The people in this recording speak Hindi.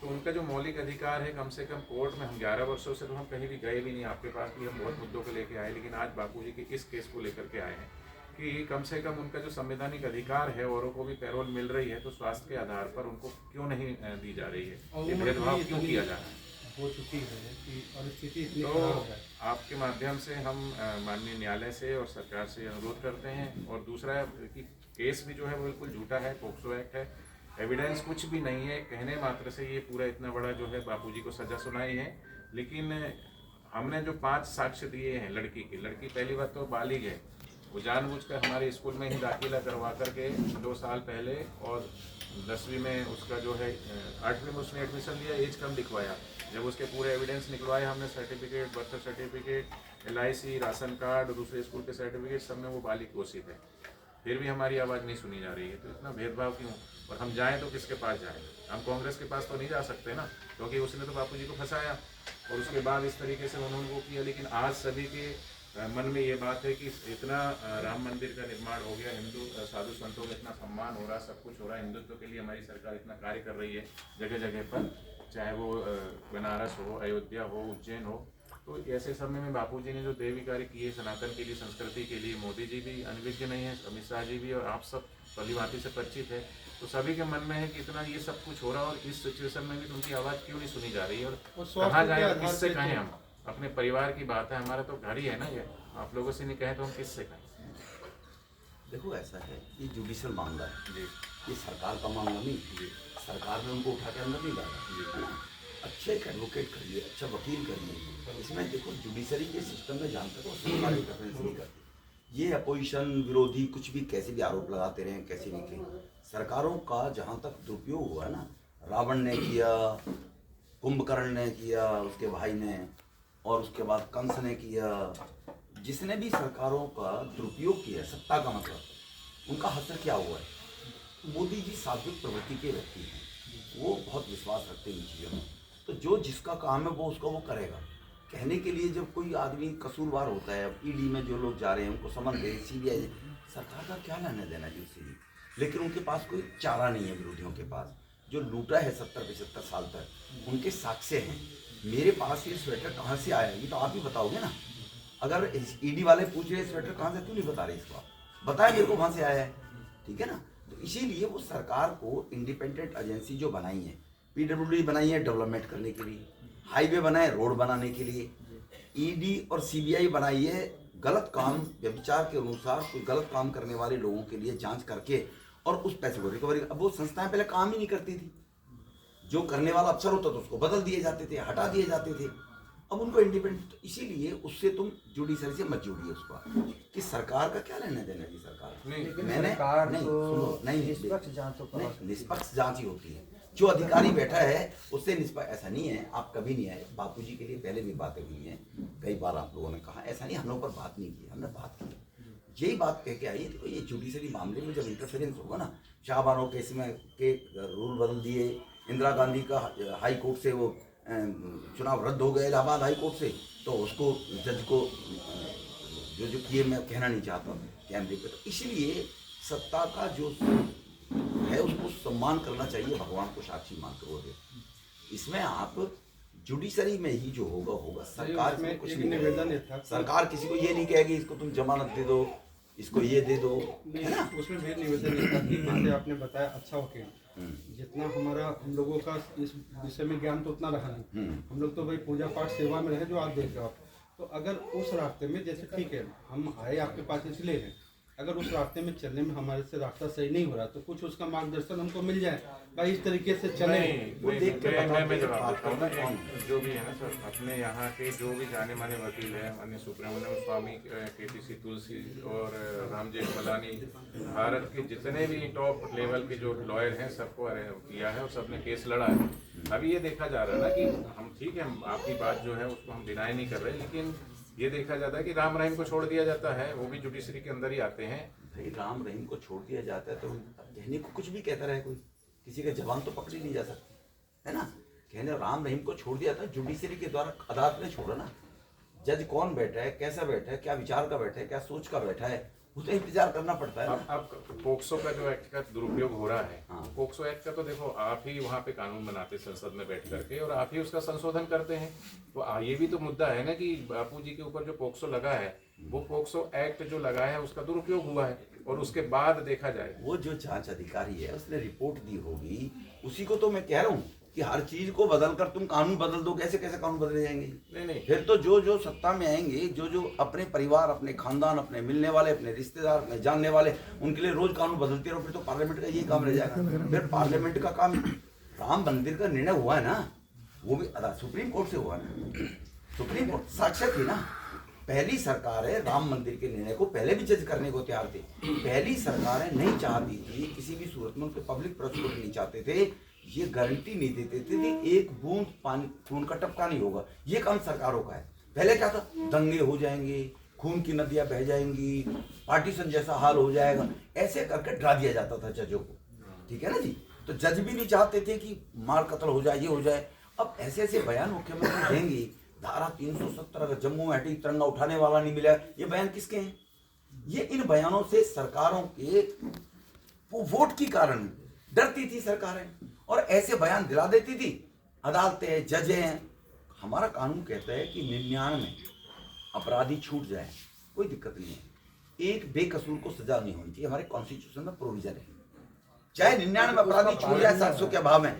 तो उनका जो मौलिक अधिकार है, कम से कम कोर्ट में हम 11 वर्षों से तो हम कहीं भी गए भी नहीं, आपके पास भी हम बहुत मुद्दों को लेके आए, लेकिन आज बापूजी के इस केस को लेकर के आए हैं कि कम से कम उनका जो संवैधानिक अधिकार है, औरों को भी पैरोल मिल रही है, तो स्वास्थ्य के आधार पर उनको क्यों नहीं दी जा रही है, ये भेदभाव क्यों किया जा रहा है। हो चुकी है कि परिस्थिति इतनी तो खराब है। आपके माध्यम से हम माननीय न्यायालय से और सरकार से अनुरोध करते हैं, और दूसरा कि केस भी जो है वो बिल्कुल झूठा है, पोक्सो एक्ट है, एविडेंस कुछ भी नहीं है, कहने मात्र से ये पूरा इतना बड़ा जो है बापूजी को सजा सुनाई है। लेकिन हमने जो 5 साक्ष्य दिए हैं लड़की पहली बात तो बालिग है, वो जानबूझकर हमारे स्कूल में ही दाखिला करवा करके 2 साल पहले, और 10वीं में उसका जो है 8वीं में उसने एडमिशन लिया, एज कम दिखवाया। जब उसके पूरे एविडेंस निकलवाए हमने, certificate, birth certificate, LIC, ration card, दूसरे स्कूल के सर्टिफिकेट, सब में वो बालिग घोषित है, फिर भी हमारी आवाज़ नहीं सुनी जा रही है। तो इतना भेदभाव क्यों? और हम जाएं तो किसके पास जाएं? हम कांग्रेस के पास तो नहीं जा सकते ना, क्योंकि उसने तो बापूजी को फंसाया और उसके बाद इस तरीके से उन्होंने वो किया। लेकिन आज सभी के मन में ये बात है कि इतना राम मंदिर का निर्माण हो गया, हिंदू साधु संतों का इतना सम्मान हो रहा, सब कुछ हो रहा है, हिंदुत्व के लिए हमारी सरकार इतना कार्य कर रही है जगह जगह पर, चाहे वो बनारस हो, अयोध्या हो, उज्जैन हो। तो ऐसे समय में बापूजी ने जो देवी कार्य किए सनातन के लिए, संस्कृति के लिए, मोदी जी भी अनभिज्ञ नहीं है, अमित शाह जी भी, और आप सब भली-भांति से परिचित है। तो सभी के मन में है कि इतना ये सब कुछ हो रहा है, और इस सिचुएशन में भी तो उनकी आवाज़ क्यों नहीं सुनी जा रही है, और कहाँ जाए और किससे कहें? हम अपने परिवार की बात है, हमारा तो घर ही है ना ये, आप लोगों से नहीं कहें तो हम किससे कहें? देखो ऐसा है, ये जुडिशियल मामला है जी ये सरकार का मामला नहीं। जी सरकार ने उनको उठा के अंदर नहीं डाला, जी है ना। अच्छे एक एडवोकेट करिए, अच्छा वकील करिए। इसमें देखो जुडिशरी के सिस्टम में जानते तो सरकार इंटरफेरेंस नहीं करती। ये अपोजिशन विरोधी कुछ भी कैसे भी आरोप लगाते रहे, कैसे भी कहें, सरकारों का जहाँ तक दुरुपयोग हुआ ना, रावण ने किया, कुंभकर्ण ने किया, उसके भाई ने, और उसके बाद कंस ने किया, जिसने भी सरकारों का दुरुपयोग किया सत्ता का मतलब, उनका हश्र क्या हुआ है? मोदी जी सात्विक प्रवृत्ति के व्यक्ति हैं, वो बहुत विश्वास रखते हैं इन चीज़ों में। तो जो जिसका काम है वो उसका वो करेगा। कहने के लिए जब कोई आदमी कसूरवार होता है, ईडी में जो लोग जा रहे हैं उनको समन दे, CBI, सरकार का क्या लेना देना जी उससे भी। लेकिन उनके पास कोई चारा नहीं है, विरोधियों के पास जो लूटा है 70-75 साल तक, उनके साक्ष्य हैं। मेरे पास ये स्वेटर कहाँ से आया, ये तो आप ही बताओगे ना। अगर ईडी वाले पूछ रहे स्वेटर कहाँ से, क्यों नहीं बता रहे इसको? आप बताएं मेरे को कहाँ से आया है, ठीक है ना। तो इसीलिए वो सरकार को इंडिपेंडेंट एजेंसी जो बनाई है, PWD बनाई है डेवलपमेंट करने के लिए, हाईवे बनाए रोड बनाने के लिए, ED और CBI बनाई है गलत काम, व्यभिचार के अनुसार कोई गलत काम करने वाले लोगों के लिए जांच करके और उस पैसे को रिकवरी। अब वो संस्थाएं पहले काम ही नहीं करती थी, जो करने वाला अफसर होता था उसको बदल दिए जाते थे, हटा दिए जाते थे। अब उनको इंडिपेंडेंट, इसीलिए उससे तुम जुडिशरी से मत जोड़िए उसका, कि सरकार का क्या लेना देना है सरकार। मैंने नहीं सुनो, नहीं निष्पक्ष जांच ही होती है। जो अधिकारी बैठा है उससे निष्पक्ष, ऐसा नहीं है आप कभी नहीं आए। बापूजी के लिए पहले भी बातें हुई हैं, कई बार आप लोगों ने कहा, ऐसा नहीं हम लोगों पर बात नहीं की, हमने बात की, यही बात कह के आई। तो ये जुडिशरी मामले में जब इंटरफेरेंस होगा ना, शाहबानो केस में के रूल बदल दिए, इंदिरा गांधी का हाई कोर्ट से वो चुनाव रद्द हो गए इलाहाबाद हाई कोर्ट से, तो उसको जज को जो किए मैं कहना नहीं चाहता कैमरे पे। तो इसलिए सत्ता का जो है उसको सम्मान करना चाहिए, भगवान को साक्षी मानकर वो दे। इसमें आप जुडिशरी में ही जो होगा होगा, सरकार में कुछ नहीं करेगी। सरकार किसी को ये नहीं कहेगी इसको तुम जमानत दे दो, इसको ये दे दो, है ना। उसमें भी निवेदन था कि जैसे आपने बताया अच्छा वकील, जितना हमारा हम लोगों का इस विषय में ज्ञान तो उतना रहा नहीं, हम लोग तो भाई पूजा पाठ सेवा में रहे, जो आप देख रहे हो आप। तो अगर उस रास्ते में, जैसे ठीक है हम आए आपके पास इसलिए हैं, अगर उस रास्ते में चलने में हमारे से रास्ता सही नहीं हो रहा तो कुछ उसका मार्गदर्शन हमको मिल जाए, भाई इस तरीके से चले। वो देख के मैं जवाब देता हूँ ना, जो भी है ना सर, अपने यहाँ के जो भी जाने माने वकील हैं, माननीय सुब्रमण्यम स्वामी, KTC तुलसी और राम जेठमलानी, भारत के जितने भी टॉप लेवल के जो लॉयर हैं सबको किया है और सबने केस लड़ा है। अभी ये देखा जा रहा है ना कि हम ठीक है, हम आपकी बात जो है उसको हम डिनाई नहीं कर रहे, लेकिन ये देखा जाता है कि राम रहीम को छोड़ दिया जाता है, वो भी जुडिशरी के अंदर ही आते हैं। भाई राम रहीम को छोड़ दिया जाता है तो कहने को कुछ भी कहता रहे कोई, किसी का जवान तो पकड़ी नहीं जा सकती, है ना। कहने राम रहीम को छोड़ दिया था जुडिशरी के द्वारा, अदालत ने छोड़ा ना। जज कौन बैठा है, कैसा बैठा है, क्या विचार का बैठा है, क्या सोच का बैठा है, वो तो इंतजार करना पड़ता है ना। अब पोक्सो का जो एक्ट का दुरुपयोग हो रहा है, हाँ। पोक्सो एक्ट का तो देखो आप ही वहाँ पे कानून बनाते संसद में बैठ करके और आप ही उसका संशोधन करते हैं। तो ये भी तो मुद्दा है ना कि बापू जी के ऊपर जो पोक्सो लगा है वो पोक्सो एक्ट जो लगा है उसका दुरुपयोग हुआ है और उसके बाद देखा जाए। वो जो जांच अधिकारी है उसने रिपोर्ट दी होगी, उसी को तो मैं कह रहा हूँ कि हर चीज को बदल कर तुम कानून बदल दो, कैसे कैसे कानून बदले जाएंगे? नहीं फिर तो जो जो सत्ता में आएंगे, जो जो अपने परिवार, अपने खानदान, अपने मिलने वाले, अपने रिश्तेदार, अपने जानने वाले, उनके लिए रोज कानून बदलते रहो, फिर तो पार्लियामेंट का यही काम रह जाएगा। फिर पार्लियामेंट का काम, राम मंदिर का निर्णय हुआ है ना, वो भी सुप्रीम कोर्ट से हुआ ना, सुप्रीम कोर्ट साक्षात थी ना। पहली सरकार है, राम मंदिर के निर्णय को पहले भी जज करने को तैयार थे। पहली सरकारें नहीं चाहती थी किसी भी सूरत में, उनके पब्लिक प्रोसिक्यूटर नहीं चाहते थे, ये गारंटी नहीं देते थे कि एक बूंद पानी खून का टपका नहीं होगा। ये काम सरकारों का है। पहले क्या था, दंगे हो जाएंगे, खून की नदियां बह जाएंगी, पार्टीशन जैसा हाल हो जाएगा, ऐसे करके डरा दिया जाता था जजों को। ठीक है ना जी। तो जज भी नहीं चाहते थे कि मार कत्ल हो जाए, ये हो जाए। अब ऐसे ऐसे बयान मुख्यमंत्री देंगे, धारा 370 अगर जम्मू में हटी तिरंगा उठाने वाला नहीं मिला, ये बयान किसके हैं? ये इन बयानों से सरकारों के वोट की कारण डरती थी सरकारें और ऐसे बयान दिला देती थी। अदालतें, जज हैं, हमारा कानून कहता है कि 99 अपराधी छूट जाए, कोई दिक्कत नहीं है, एक बेकसूर को सजा नहीं होनी चाहिए। हमारे कॉन्स्टिट्यूशन में प्रोविजन है, चाहे 99 अपराधी छूट जाए 700 के अभाव में।